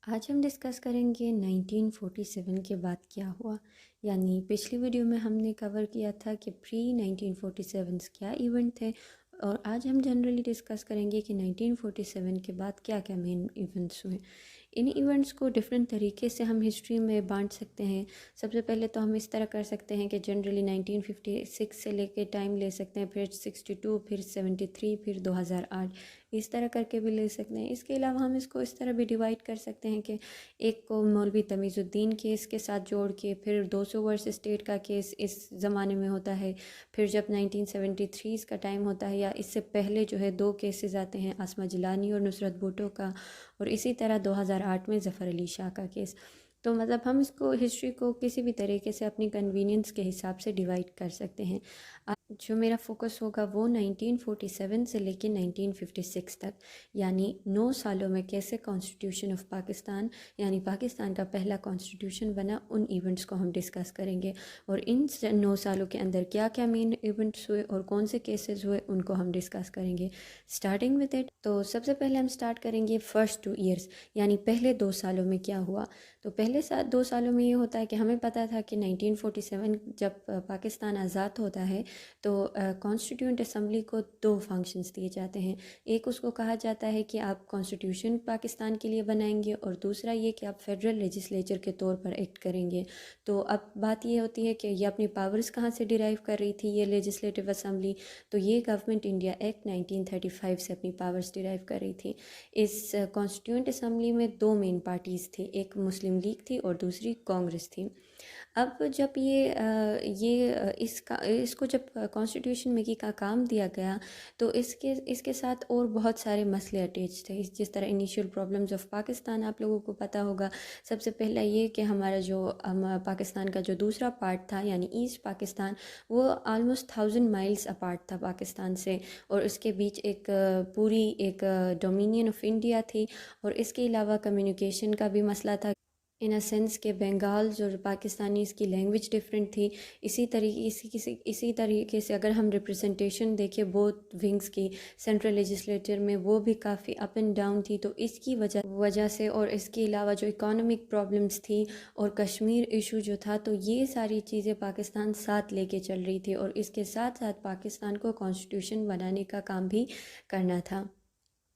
آج ہم ڈسکس کریں گے 1947 کے بعد کیا ہوا. یعنی پچھلی ویڈیو میں ہم نے کور کیا تھا کہ پری 1947 کیا ایونٹ تھے، اور آج ہم جنرلی ڈسکس کریں گے کہ 1947 کے بعد کیا کیا مین ایونٹس ہوئے. ان ایونٹس کو ڈفرینٹ طریقے سے ہم ہسٹری میں بانٹ سکتے ہیں. سب سے پہلے تو ہم اس طرح کر سکتے ہیں کہ جنرلی 1956 سے لے کے ٹائم لے سکتے ہیں، پھر 62، پھر 73، پھر 2008، اس طرح کر کے بھی لے سکتے ہیں. اس کے علاوہ ہم اس کو اس طرح بھی ڈیوائڈ کر سکتے ہیں کہ ایک کو مولوی تمیز الدین کیس کے ساتھ جوڑ کے، پھر 200 ورس اسٹیٹ کا کیس اس زمانے میں ہوتا ہے، پھر جب 1973 کا ٹائم ہوتا ہے یا اس سے پہلے جو ہے 2 کیسز آتے ہیں، عاصمہ جیلانی اور نصرت بھٹو کا، اور اسی طرح 2008 میں ظفر علی شاہ کا کیس. تو مطلب ہم اس کو ہسٹری کو کسی بھی طریقے سے اپنی کنوینئنس کے حساب سے ڈیوائڈ کر سکتے ہیں. جو میرا فوکس ہوگا وہ 1947 سے لے کے 1956 تک، یعنی 9 سالوں میں کیسے کانسٹیٹیوشن آف پاکستان یعنی پاکستان کا پہلا کانسٹیٹیوشن بنا، ان ایونٹس کو ہم ڈسکس کریں گے. اور ان 9 سالوں کے اندر کیا کیا مین ایونٹس ہوئے اور کون سے کیسز ہوئے ان کو ہم ڈسکس کریں گے. اسٹارٹنگ وتھ اٹ، تو سب سے پہلے ہم اسٹارٹ کریں گے فرسٹ 2 ایئرس، یعنی پہلے 2 سالوں میں کیا ہوا. تو پہلے 2 سالوں میں یہ ہوتا ہے کہ ہمیں پتہ تھا کہ 1947 جب پاکستان آزاد ہوتا ہے تو کانسٹیٹیوئنٹ اسمبلی کو 2 فنکشنز دیے جاتے ہیں. ایک اس کو کہا جاتا ہے کہ آپ کانسٹیٹیوشن پاکستان کے لیے بنائیں گے، اور دوسرا یہ کہ آپ فیڈرل لیجسلیچر کے طور پر ایکٹ کریں گے. تو اب بات یہ ہوتی ہے کہ یہ اپنی پاورز کہاں سے ڈیرائیو کر رہی تھی یہ لیجسلیٹو اسمبلی. تو یہ گورنمنٹ انڈیا ایکٹ 1935 سے اپنی پاورز ڈیرائیو کر رہی تھی. اس کانسٹیٹیوئنٹ اسمبلی میں 2 مین پارٹیز تھی، ایک مسلم لیگ تھی اور دوسری کانگریس تھی. اب جب اس کو جب کانسٹیٹیوشن میکنگ کا کام دیا گیا تو اس کے ساتھ اور بہت سارے مسئلے اٹیچ تھے. جس طرح انیشیل پرابلمز آف پاکستان آپ لوگوں کو پتہ ہوگا. سب سے پہلا یہ کہ ہمارا جو پاکستان کا جو دوسرا پارٹ تھا یعنی ایسٹ پاکستان، وہ آلموسٹ 1000 مائلز اپارٹ تھا پاکستان سے، اور اس کے بیچ پوری ایک ڈومینین آف انڈیا تھی. اور اس کے علاوہ کمیونیکیشن کا بھی مسئلہ تھا، ان اے سینس کہ بنگالز اور پاکستانیز کی لینگویج ڈفرینٹ تھی. اسی طریقے سے اگر ہم ریپرزنٹیشن دیکھیں بوتھ ونگز کی سینٹرل لیجسلیچر میں، وہ بھی کافی اپ اینڈ ڈاؤن تھی. تو اس کی وجہ سے، اور اس کے علاوہ جو اکانومک پرابلمز تھی اور کشمیر ایشو جو تھا، تو یہ ساری چیزیں پاکستان ساتھ لے کے چل رہی تھی، اور اس کے ساتھ ساتھ پاکستان کو کانسٹیٹیوشن بنانے کا کام بھی کرنا تھا.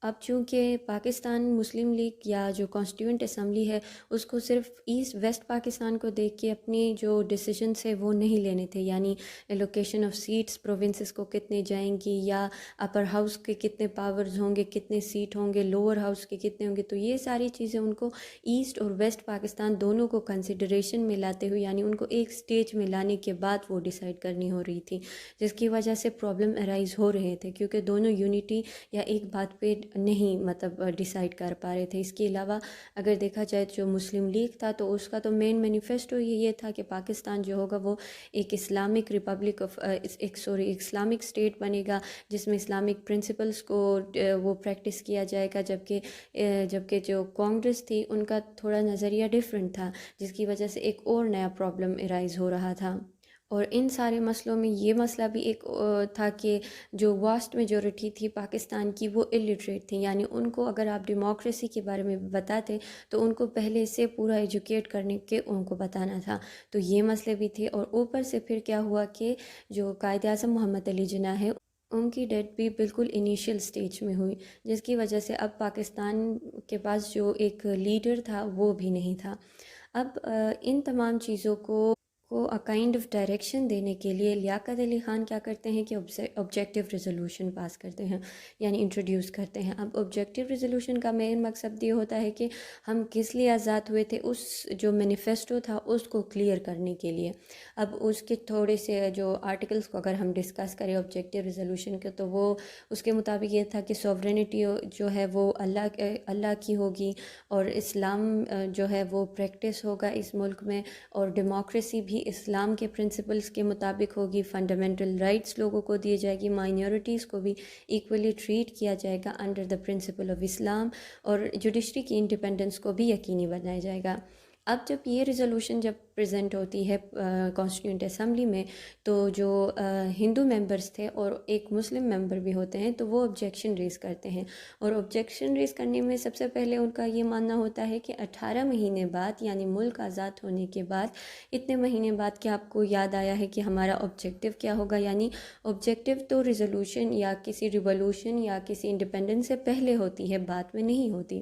اب چونکہ پاکستان مسلم لیگ یا جو کانسٹیٹیوئنٹ اسمبلی ہے، اس کو صرف ایسٹ ویسٹ پاکستان کو دیکھ کے اپنی جو ڈیسیجنس ہے وہ نہیں لینے تھے، یعنی لوکیشن آف سیٹس پروونسز کو کتنے جائیں گی، یا اپر ہاؤس کے کتنے پاورز ہوں گے، کتنے سیٹ ہوں گے، لوور ہاؤس کے کتنے ہوں گے. تو یہ ساری چیزیں ان کو ایسٹ اور ویسٹ پاکستان دونوں کو کنسیڈریشن میں لاتے ہوئے، یعنی ان کو ایک سٹیج میں لانے کے بعد وہ ڈیسائیڈ کرنی ہو رہی تھی، جس کی وجہ سے پرابلم ارائز ہو رہے تھے، کیونکہ دونوں یونٹی یا ایک بات پہ نہیں ڈیسائیڈ کر پا رہے تھے. اس کے علاوہ اگر دیکھا جائے جو مسلم لیگ تھا تو اس کا تو مین مینیفیسٹو یہ تھا کہ پاکستان جو ہوگا وہ ایک اسلامک ریپبلک اسلامک اسٹیٹ بنے گا، جس میں اسلامک پرنسپلز کو وہ پریکٹس کیا جائے گا. جبکہ جو کانگریس تھی ان کا تھوڑا نظریہ ڈیفرنٹ تھا، جس کی وجہ سے ایک اور نیا پرابلم ارائز ہو رہا تھا. اور ان سارے مسئلوں میں یہ مسئلہ بھی ایک تھا کہ جو واسٹ میجورٹی تھی پاکستان کی وہ الٹریٹ تھی، یعنی ان کو اگر آپ ڈیموکریسی کے بارے میں بتاتے تو ان کو پہلے سے پورا ایجوکیٹ کرنے کے ان کو بتانا تھا. تو یہ مسئلے بھی تھے. اور اوپر سے پھر کیا ہوا کہ جو قائد اعظم محمد علی جناح ہے، ان کی ڈیتھ بھی بالکل انیشیل سٹیج میں ہوئی، جس کی وجہ سے اب پاکستان کے پاس جو ایک لیڈر تھا وہ بھی نہیں تھا. اب ان تمام چیزوں کو کائنڈ آف ڈائریکشن دینے کے لیے لیاقت علی خان کیا کرتے ہیں کہ آبجیکٹیو ریزولوشن پاس کرتے ہیں، یعنی انٹروڈیوس کرتے ہیں. اب آبجیکٹیو ریزولوشن کا مین مقصد یہ ہوتا ہے کہ ہم کس لیے آزاد ہوئے تھے، اس جو مینیفیسٹو تھا اس کو کلیئر کرنے کے لیے. اب اس کے تھوڑے سے جو آرٹیکلز کو اگر ہم ڈسکس کریں آبجیکٹیو ریزولوشن کے، تو وہ اس کے مطابق یہ تھا کہ سوورینٹی جو ہے وہ اللہ کی ہوگی، اور اسلام جو ہے وہ پریکٹس ہوگا اس ملک میں، اور ڈیموکریسی بھی اسلام کے پرنسپلز کے مطابق ہوگی. فنڈامنٹل رائٹس لوگوں کو دیے جائے گی، مائنورٹیز کو بھی ایکولی ٹریٹ کیا جائے گا انڈر دا پرنسپل آف اسلام، اور جوڈیشری کی انڈیپینڈنس کو بھی یقینی بنایا جائے گا. اب جب یہ ریزولوشن جب پریزنٹ ہوتی ہے کانسٹیٹیوئنٹ اسمبلی میں، تو جو ہندو ممبرس تھے اور ایک مسلم ممبر بھی ہوتے ہیں، تو وہ آبجیکشن ریز کرتے ہیں، اور آبجیکشن ریز کرنے میں سب سے پہلے ان کا یہ ماننا ہوتا ہے کہ 18 مہینے بعد، یعنی ملک آزاد ہونے کے بعد اتنے مہینے بعد کیا آپ کو یاد آیا ہے کہ ہمارا آبجیکٹیو کیا ہوگا؟ یعنی آبجیکٹیو تو ریزولوشن یا کسی ریولوشن یا کسی انڈیپینڈنس سے پہلے ہوتی ہے، بعد میں نہیں ہوتی۔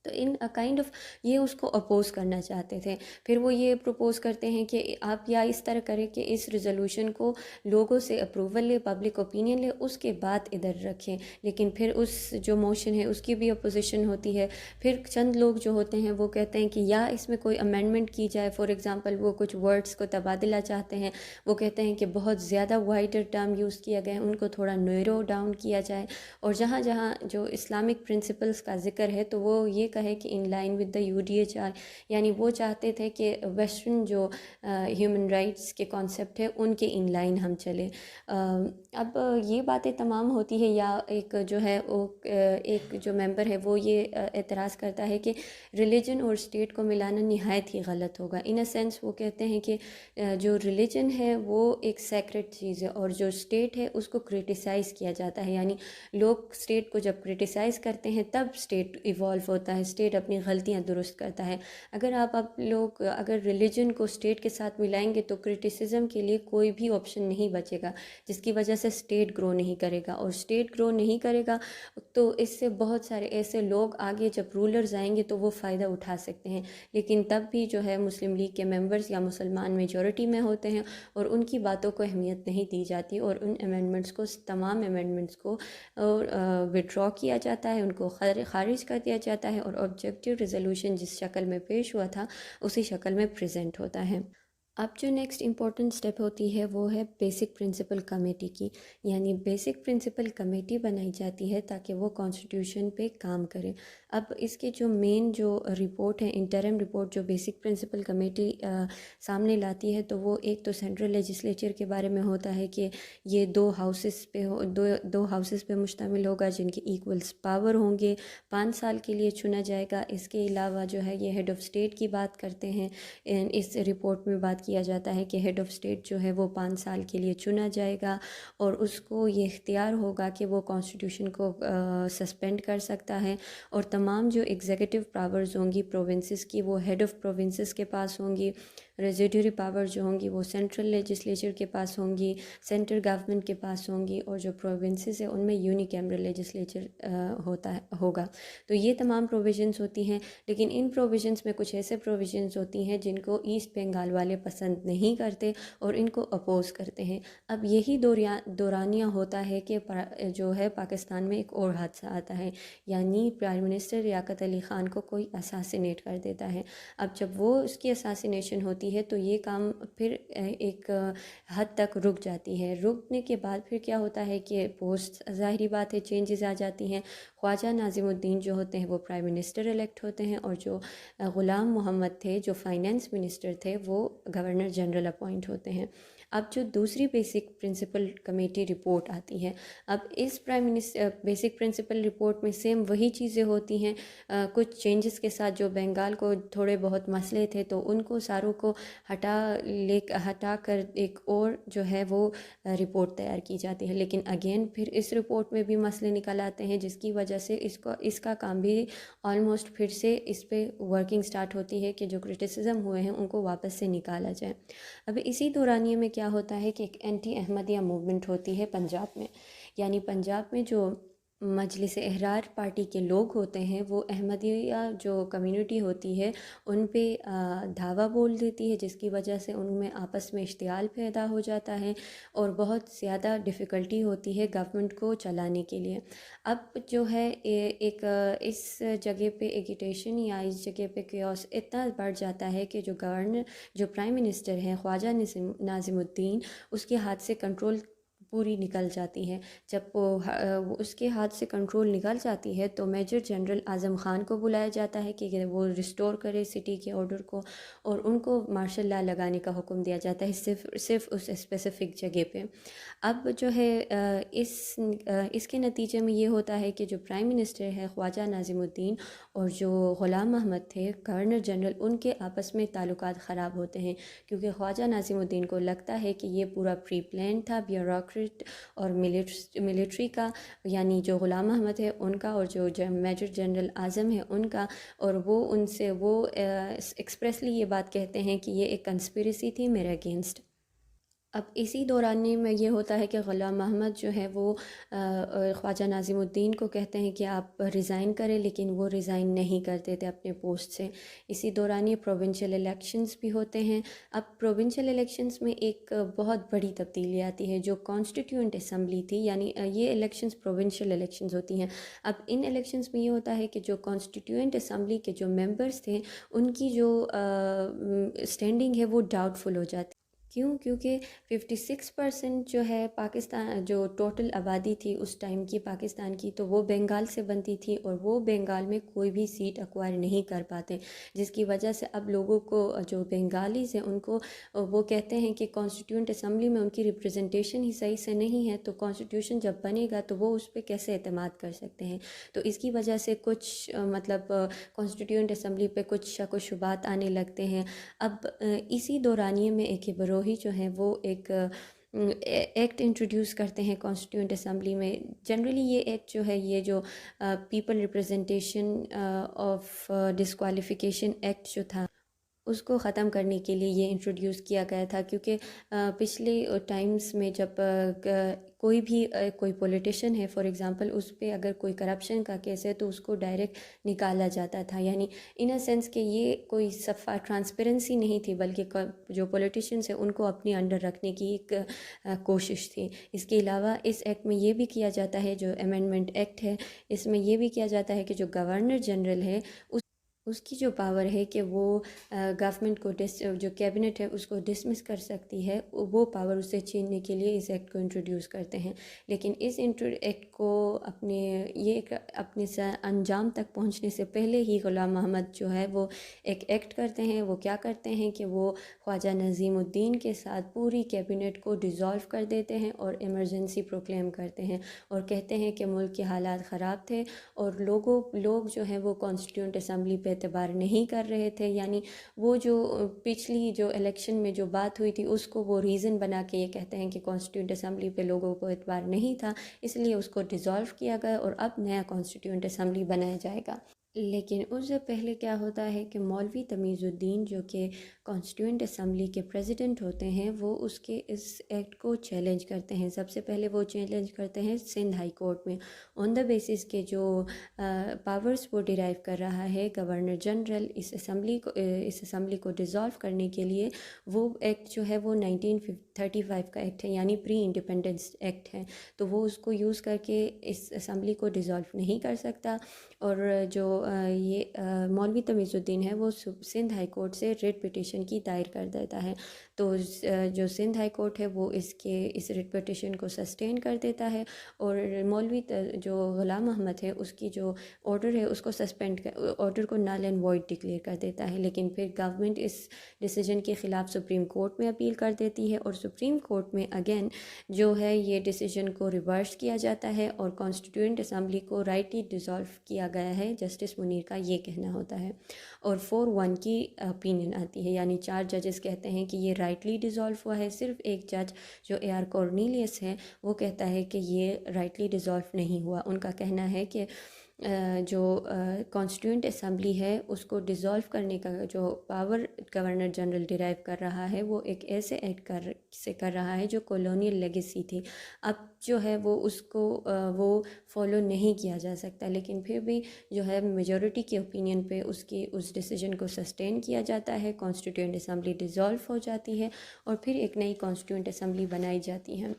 تو ان کائنڈ آف یہ اس کو اپوز کرنا چاہتے تھے۔ پھر وہ یہ پروپوز کرتے ہیں کہ آپ یا اس طرح کریں کہ اس ریزولوشن کو لوگوں سے اپروول لے، پبلک اوپینین لے، اس کے بعد ادھر رکھیں، لیکن پھر اس جو موشن ہے اس کی بھی اپوزیشن ہوتی ہے۔ پھر چند لوگ جو ہوتے ہیں وہ کہتے ہیں کہ یا اس میں کوئی امینڈمنٹ کی جائے، فار ایگزامپل وہ کچھ ورڈز کو تبادلہ چاہتے ہیں، وہ کہتے ہیں کہ بہت زیادہ وائڈر ٹرم یوز کیا گیا ہے، ان کو تھوڑا نیرو ڈاؤن کیا جائے، اور جہاں جہاں جو اسلامک پرنسپلز کا ذکر ہے تو وہ یہ کہے کہ in line with the UDHR، یعنی وہ چاہتے تھے کہ ویسٹرن جو ہیومن رائٹس کے کانسیپٹ ہے ان کے ان لائن ہم چلیں۔ اب یہ باتیں تمام ہوتی ہے، یا ایک جو ہے وہ ایک جو ممبر ہے وہ یہ اعتراض کرتا ہے کہ ریلیجن اور اسٹیٹ کو ملانا نہایت ہی غلط ہوگا۔ ان اے سینس وہ کہتے ہیں کہ جو ریلیجن ہے وہ ایک سیکرٹ چیز ہے، اور جو اسٹیٹ ہے اس کو کرٹیسائز کیا جاتا ہے، یعنی لوگ اسٹیٹ کو جب کرٹیسائز کرتے ہیں تب اسٹیٹ ایوالو ہوتا ہے، اسٹیٹ اپنی غلطیاں درست کرتا ہے۔ اگر آپ لوگ اگر ریلیجن کو اسٹیٹ کے ساتھ ملائیں گے تو کرٹیسزم کے لیے کوئی بھی آپشن نہیں بچے گا، جس کی وجہ سے اسٹیٹ گرو نہیں کرے گا، اور اسٹیٹ گرو نہیں کرے گا تو اس سے بہت سارے ایسے لوگ آگے جب رولرز آئیں گے تو وہ فائدہ اٹھا سکتے ہیں، لیکن تب بھی جو ہے مسلم لیگ کے ممبرز یا مسلمان میجورٹی میں ہوتے ہیں اور ان کی باتوں کو اہمیت نہیں دی جاتی، اور ان امینڈمنٹس کو، تمام امینڈمنٹس کو وڈرا کیا جاتا ہے، ان کو خارج کر دیا جاتا ہے، اور آبجیکٹیو ریزولوشن جس شکل میں پیش ہوا تھا اسی شکل میں پریزنٹ ہوتا ہے۔ اب جو نیکسٹ امپورٹنٹ سٹیپ ہوتی ہے وہ ہے بیسک پرنسپل کمیٹی کی، یعنی بیسک پرنسپل کمیٹی بنائی جاتی ہے تاکہ وہ کانسٹیٹیوشن پہ کام کرے۔ اب اس کے جو مین جو رپورٹ ہے، انٹرم رپورٹ جو بیسک پرنسپل کمیٹی سامنے لاتی ہے، تو وہ ایک تو سینٹرل لیجسلیچر کے بارے میں ہوتا ہے کہ یہ دو ہاؤسز پہ مشتمل ہوگا جن کے ایکولس پاور ہوں گے، 5 سال کے لیے چنا جائے گا۔ اس کے علاوہ جو ہے یہ ہیڈ آف اسٹیٹ کی بات کرتے ہیں، اس رپورٹ میں بات کیا جاتا ہے کہ ہیڈ آف اسٹیٹ جو ہے وہ 5 سال کے لیے چنا جائے گا، اور اس کو یہ اختیار ہوگا کہ وہ کانسٹیٹیوشن کو سسپینڈ کر سکتا ہے، اور تمام جو ایگزیکٹو پاورز ہوں گی پروونسز کی وہ ہیڈ آف پروونسز کے پاس ہوں گی، ریزیڈیوری پاور جو ہوں گی وہ سینٹرل لیجسلیچر کے پاس ہوں گی، سینٹرل گورنمنٹ کے پاس ہوں گی، اور جو پروونسز ہیں ان میں یونی کیمرل لیجسلیچر ہوگا۔ تو یہ تمام پروویژنس ہوتی ہیں، لیکن ان پروویژنس میں کچھ ایسے پروویژنس ہوتی ہیں جن کو ایسٹ بنگال والے پسند نہیں کرتے اور ان کو اپوز کرتے ہیں۔ اب یہی دورانیہ ہوتا ہے کہ جو ہے پاکستان میں ایک اور حادثہ آتا ہے، یعنی پرائم منسٹر لیاقت علی خان کو کوئی اساسینیٹ کر دیتا ہے۔ اب جب وہ اس کی اساسینیشن ہوتی ہے تو یہ کام پھر ایک حد تک رک جاتی ہے۔ رکنے کے بعد پھر کیا ہوتا ہے کہ پوسٹ، ظاہری بات ہے چینجز آ جاتی ہیں۔ خواجہ ناظم الدین جو ہوتے ہیں وہ پرائم منسٹر الیکٹ ہوتے ہیں، اور جو غلام محمد تھے جو فائنانس منسٹر تھے وہ گورنر جنرل اپوائنٹ ہوتے ہیں۔ اب جو دوسری بیسک پرنسپل کمیٹی رپورٹ آتی ہے، اب اس بیسک پرنسپل رپورٹ میں سیم وہی چیزیں ہوتی ہیں، کچھ چینجز کے ساتھ۔ جو بنگال کو تھوڑے بہت مسئلے تھے تو ان کو ساروں کو ہٹا کر ایک اور جو ہے وہ رپورٹ تیار کی جاتی ہے، لیکن اگین پھر اس رپورٹ میں بھی مسئلے نکل آتے ہیں، جس کی وجہ سے اس کا کام بھی آلموسٹ پھر سے اس پہ ورکنگ سٹارٹ ہوتی ہے کہ جو کرٹیسزم ہوئے ہیں ان کو واپس سے نکالا جائے۔ اب اسی دورانیے میں کیا ہوتا ہے کہ ایک اینٹی احمدیہ موومنٹ ہوتی ہے پنجاب میں، یعنی پنجاب میں جو مجلس احرار پارٹی کے لوگ ہوتے ہیں وہ احمدیہ جو کمیونٹی ہوتی ہے ان پہ دھاوا بول دیتی ہے، جس کی وجہ سے ان میں آپس میں اشتعال پیدا ہو جاتا ہے اور بہت زیادہ ڈیفیکلٹی ہوتی ہے گورنمنٹ کو چلانے کے لیے۔ اب جو ہے ایک اس جگہ پہ ایگیٹیشن یا اس جگہ پہ کیوس اتنا بڑھ جاتا ہے کہ جو پرائم منسٹر ہیں خواجہ ناظم الدین، اس کے ہاتھ سے کنٹرول پوری نکل جاتی ہے۔ جب اس کے ہاتھ سے کنٹرول نکل جاتی ہے تو میجر جنرل اعظم خان کو بلایا جاتا ہے کہ وہ ریسٹور کرے سٹی کے آرڈر کو، اور ان کو مارشل لا لگانے کا حکم دیا جاتا ہے صرف اس اسپیسیفک جگہ پہ۔ اب جو ہے اس کے نتیجے میں یہ ہوتا ہے کہ جو پرائم منسٹر ہے خواجہ ناظم الدین، اور جو غلام محمد تھے گورنر جنرل، ان کے آپس میں تعلقات خراب ہوتے ہیں، کیونکہ خواجہ ناظم الدین کو لگتا ہے کہ یہ پورا پری پلان تھا بیوروکریٹ اور ملٹری کا، یعنی جو غلام محمد ہے ان کا اور جو میجر جنرل اعظم ہے ان کا، اور وہ ان سے وہ ایکسپریسلی یہ بات کہتے ہیں کہ یہ ایک کنسپریسی تھی میرے اگینسٹ۔ اب اسی دورانی میں یہ ہوتا ہے کہ غلام محمد جو ہے وہ خواجہ ناظم الدین کو کہتے ہیں کہ آپ ریزائن کریں، لیکن وہ ریزائن نہیں کرتے تھے اپنے پوسٹ سے۔ اسی دوران یہ پروونشل الیکشنز بھی ہوتے ہیں۔ اب پروونشل الیکشنز میں ایک بہت بڑی تبدیلی آتی ہے، جو کانسٹیٹیوئنٹ اسمبلی تھی، یعنی یہ الیکشنز پروونشل الیکشنز ہوتی ہیں۔ اب ان الیکشنز میں یہ ہوتا ہے کہ جو کانسٹیٹیوئنٹ اسمبلی کے جو ممبرز تھے ان کی جو اسٹینڈنگ ہے وہ ڈاؤٹ فل ہو جاتی۔ کیوں؟ کیونکہ 56% جو ہے پاکستان جو ٹوٹل آبادی تھی اس ٹائم کی پاکستان کی، تو وہ بنگال سے بنتی تھی، اور وہ بنگال میں کوئی بھی سیٹ ایکوائر نہیں کر پاتے، جس کی وجہ سے اب لوگوں کو جو بنگالیز ہیں ان کو وہ کہتے ہیں کہ کانسٹیٹیوئنٹ اسمبلی میں ان کی ریپریزنٹیشن ہی صحیح سے نہیں ہے، تو کانسٹیٹیوشن جب بنے گا تو وہ اس پہ کیسے اعتماد کر سکتے ہیں۔ تو اس کی وجہ سے کچھ مطلب کانسٹیٹیوئنٹ اسمبلی پہ کچھ شک و شبہات آنے لگتے ہیں۔ اب اسی دورانیے میں ایک بروہی جو ہیں وہ ایک ایکٹ انٹروڈیوس کرتے ہیں کانسٹیٹیوئنٹ اسمبلی میں۔ جنرلی یہ ایکٹ جو ہے، یہ جو people representation of disqualification act جو تھا، اس کو ختم کرنے کے لیے یہ انٹروڈیوس کیا گیا تھا، کیونکہ پچھلے ٹائمز میں جب کوئی بھی کوئی پولیٹیشین ہے فار ایگزامپل، اس پہ اگر کوئی کرپشن کا کیس ہے تو اس کو ڈائریکٹ نکالا جاتا تھا، یعنی ان اے سینس کہ یہ کوئی صفا ٹرانسپیرنسی نہیں تھی، بلکہ جو پولیٹیشینس ہیں ان کو اپنے انڈر رکھنے کی ایک کوشش تھی۔ اس کے علاوہ اس ایکٹ میں یہ بھی کیا جاتا ہے، جو امینڈمنٹ ایکٹ ہے، اس میں یہ بھی کیا جاتا ہے کہ جو گورنر جنرل ہے اس کی جو پاور ہے کہ وہ گورنمنٹ کو جو کیبنٹ ہے اس کو ڈسمس کر سکتی ہے، وہ پاور اسے چھیننے کے لیے اس ایکٹ کو انٹروڈیوس کرتے ہیں۔ لیکن اس ایکٹ کو اپنے انجام تک پہنچنے سے پہلے ہی غلام محمد جو ہے وہ ایک ایکٹ کرتے ہیں۔ وہ کیا کرتے ہیں کہ وہ خواجہ نظیم الدین کے ساتھ پوری کیبنٹ کو ڈیزالو کر دیتے ہیں اور ایمرجنسی پروکلیم کرتے ہیں، اور کہتے ہیں کہ ملک کے حالات خراب تھے اور لوگ جو ہیں وہ کانسٹیٹیوئنٹ اسمبلی پہ اعتبار نہیں کر رہے تھے، یعنی وہ جو پچھلی جو الیکشن میں جو بات ہوئی تھی اس کو وہ ریزن بنا کے یہ کہتے ہیں کہ کانسٹیٹیوئنٹ اسمبلی پہ لوگوں کو اعتبار نہیں تھا، اس لیے اس کو ڈیزالو کیا گیا اور اب نیا کانسٹیٹیوئنٹ اسمبلی بنایا جائے گا۔ لیکن اس سے پہلے کیا ہوتا ہے کہ مولوی تمیز الدین جو کہ کانسٹیٹیوئنٹ اسمبلی کے پریزیڈنٹ ہوتے ہیں، وہ اس ایکٹ کو چیلنج کرتے ہیں۔ سب سے پہلے وہ چیلنج کرتے ہیں سندھ ہائی کورٹ میں، آن دا بیسس کے جو پاورز وہ ڈیرائیو کر رہا ہے گورنر جنرل اس اسمبلی کو ڈیزالو کرنے کے لیے۔ وہ ایکٹ جو ہے وہ 1935 کا ایکٹ ہے، یعنی پری انڈیپینڈنس ایکٹ ہے، تو وہ اس کو یوز کر کے اس اسمبلی کو ڈیزالو نہیں کر سکتا، اور جو یہ مولوی تمیز الدین ہے وہ سندھ ہائی کورٹ سے ریٹ پٹیشن کی دائر کر دیتا ہے، تو جو سندھ ہائی کورٹ ہے وہ اس ریٹ پٹیشن کو سسٹین کر دیتا ہے، اور مولوی جو غلام محمد ہے اس کی جو آرڈر ہے اس کو آرڈر کو نل اینڈ وائڈ ڈکلیئر کر دیتا ہے۔ لیکن پھر گورنمنٹ اس ڈیسیجن کے خلاف سپریم کورٹ میں اپیل کر دیتی ہے، اور سپریم کورٹ میں اگین جو ہے یہ ڈیسیجن کو ریورس کیا جاتا ہے اور کانسٹیٹیوئنٹ اسمبلی کو رائٹلی ڈیزالو کیا گیا ہے، جسٹس منیر کا یہ کہنا ہوتا ہے، اور 4-1 کی اپینین آتی ہے، یعنی 4 ججز کہتے ہیں کہ یہ رائٹلی ڈیزالو ہوا ہے۔ صرف ایک جج جو AR کورنیلیس ہے وہ کہتا ہے کہ یہ رائٹلی ڈیزالو نہیں ہوا۔ ان کا کہنا ہے کہ جو کانسٹیٹیوئنٹ اسمبلی ہے اس کو ڈیزالو کرنے کا جو پاور گورنر جنرل ڈیرائیو کر رہا ہے وہ ایک ایسے ایکٹ سے کر رہا ہے جو کولونیل لیگیسی تھی، اب جو ہے وہ اس کو وہ فالو نہیں کیا جا سکتا، لیکن پھر بھی جو ہے میجورٹی کے اوپینین پہ اس ڈیسیجن کو سسٹین کیا جاتا ہے، کانسٹیٹیوئنٹ اسمبلی ڈیزالو ہو جاتی ہے اور پھر ایک نئی کانسٹیٹیوئنٹ اسمبلی بنائی جاتی ہے۔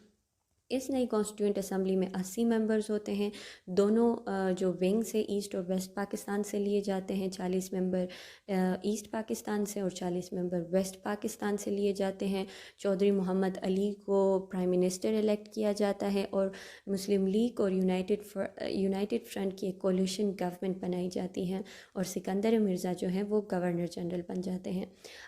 اس نئی کانسٹیٹیوئنٹ اسمبلی میں 80 ممبرز ہوتے ہیں، دونوں جو ونگ سے ایسٹ اور ویسٹ پاکستان سے لیے جاتے ہیں، 40 ممبر ایسٹ پاکستان سے اور 40 ممبر ویسٹ پاکستان سے لیے جاتے ہیں۔ چودھری محمد علی کو پرائم منسٹر الیکٹ کیا جاتا ہے، اور مسلم لیگ اور یونائٹڈ فرنٹ کی ایک کولیشن گورنمنٹ بنائی جاتی ہے، اور سکندر مرزا جو ہیں وہ گورنر جنرل بن جاتے ہیں۔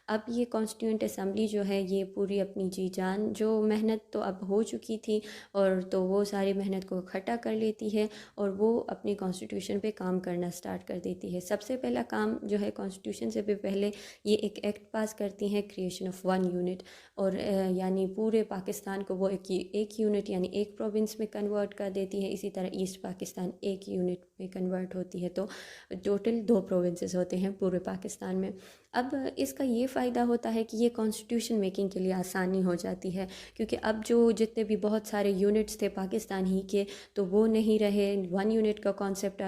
اب یہ کانسٹیٹیوئنٹ اسمبلی جو ہے یہ پوری اپنی جی جان جو محنت تو اب ہو چکی تھی، اور تو وہ ساری محنت کو اکٹھا کر لیتی ہے اور وہ اپنی کانسٹیٹیوشن پہ کام کرنا سٹارٹ کر دیتی ہے۔ سب سے پہلا کام جو ہے کانسٹیٹیوشن سے بھی پہلے یہ ایک ایکٹ پاس کرتی ہیں، کریشن آف 1 یونٹ، اور یعنی پورے پاکستان کو وہ ایک یونٹ یعنی ایک پروونس میں کنورٹ کر دیتی ہے۔ اسی طرح ایسٹ پاکستان ایک یونٹ میں کنورٹ ہوتی ہے، تو ٹوٹل 2 پروونسز ہوتے ہیں پورے پاکستان میں۔ اب اس کا یہ فائدہ ہوتا ہے کہ یہ کانسٹیٹیوشن میکنگ کے لیے آسانی ہو جاتی ہے، کیونکہ اب جو جتنے بھی بہت سارے یونٹس تھے پاکستان ہی کے تو وہ نہیں رہے، 1 یونٹ کا کانسیپٹ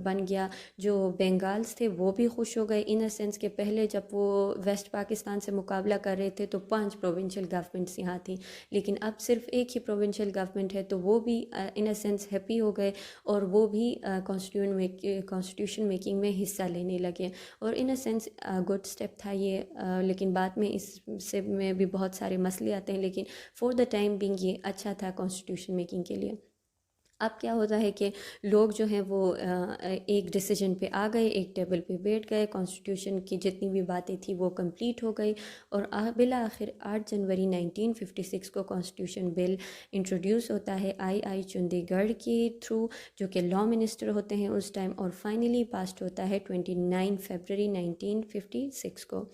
بن گیا۔ جو بنگالز تھے وہ بھی خوش ہو گئے ان اے سینس کہ پہلے جب وہ ویسٹ پاکستان سے مقابلہ کر رہے تھے تو 5 پروونشل گورنمنٹس یہاں تھیں، لیکن اب صرف ایک ہی پروونشل گورنمنٹ ہے، تو وہ بھی ان اے سینس ہیپی ہو گئے اور وہ بھی کانسٹیٹیوشن میکنگ میں حصہ لینے لگے، اور ان اے سینس گڈ اسٹیپ تھا یہ، لیکن بعد میں اس سے میں بھی بہت سارے مسئلے آتے ہیں، لیکن فور دا ٹائم بینگ یہ اچھا تھا کانسٹیٹیوشن میکنگ کے لیے۔ اب کیا ہوتا ہے کہ لوگ جو ہیں وہ ایک ڈیسیجن پہ آ گئے، ایک ٹیبل پہ بیٹھ گئے، کانسٹیٹیوشن کی جتنی بھی باتیں تھیں وہ کمپلیٹ ہو گئی، اور بالآخر 8 جنوری 1956 کو کانسٹیٹیوشن بل انٹروڈیوس ہوتا ہے آئی چندی گڑھ کے تھرو، جو کہ لاء منسٹر ہوتے ہیں اس ٹائم، اور فائنلی پاسڈ ہوتا ہے 29 فیبرری 1956 کو۔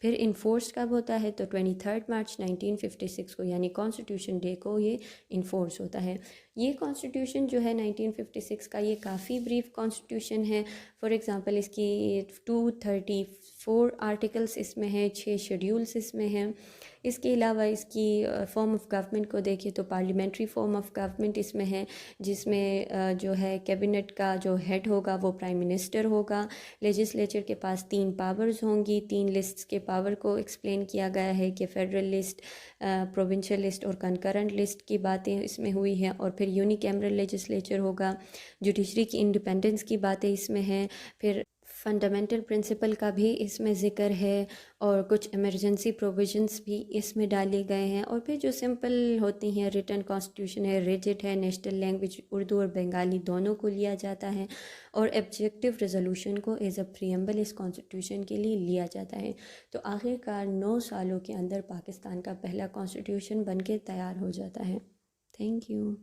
پھر انفورس کب ہوتا ہے تو 23 مارچ 1956 کو، یعنی کانسٹیٹیوشن ڈے کو یہ انفورس ہوتا ہے۔ یہ کانسٹیٹیوشن جو ہے 1956 کا یہ کافی بریف کانسٹیٹیوشن ہے۔ فار ایگزامپل اس کی 234 آرٹیکلس اس میں ہیں، 6 شیڈیولس اس میں ہیں۔ اس کے علاوہ اس کی فارم آف گورنمنٹ کو دیکھیں تو پارلیمنٹری فارم آف گورنمنٹ اس میں ہے، جس میں جو ہے کیبنٹ کا جو ہیڈ ہوگا وہ پرائم منسٹر ہوگا۔ لیجسلیچر کے پاس 3 پاورز ہوں گی، 3 لسٹس کے پاور کو ایکسپلین کیا گیا ہے کہ فیڈرل لسٹ، پروونشل لسٹ اور کنکرنٹ لسٹ کی باتیں اس میں ہوئی ہیں، اور پھر یونیکیمرل لیجسلیچر ہوگا، جوڈیشری کی انڈیپینڈنس کی باتیں اس میں ہیں، پھر فنڈامنٹل پرنسپل کا بھی اس میں ذکر ہے، اور کچھ ایمرجنسی پروویژنس بھی اس میں ڈالے گئے ہیں، اور پھر جو سمپل ہوتی ہیں ریٹن کانسٹیٹیوشن ہے، ریجٹ ہے، نیشنل لینگویج اردو اور بنگالی دونوں کو لیا جاتا ہے، اور ایبجیکٹو ریزولوشن کو ایز اے پریمبل اس کانسٹیٹیوشن کے لیے لیا جاتا ہے۔ تو آخر کار 9 سالوں کے اندر پاکستان کا پہلا کانسٹیٹیوشن بن کے تیار ہو جاتا ہے۔ Thank you.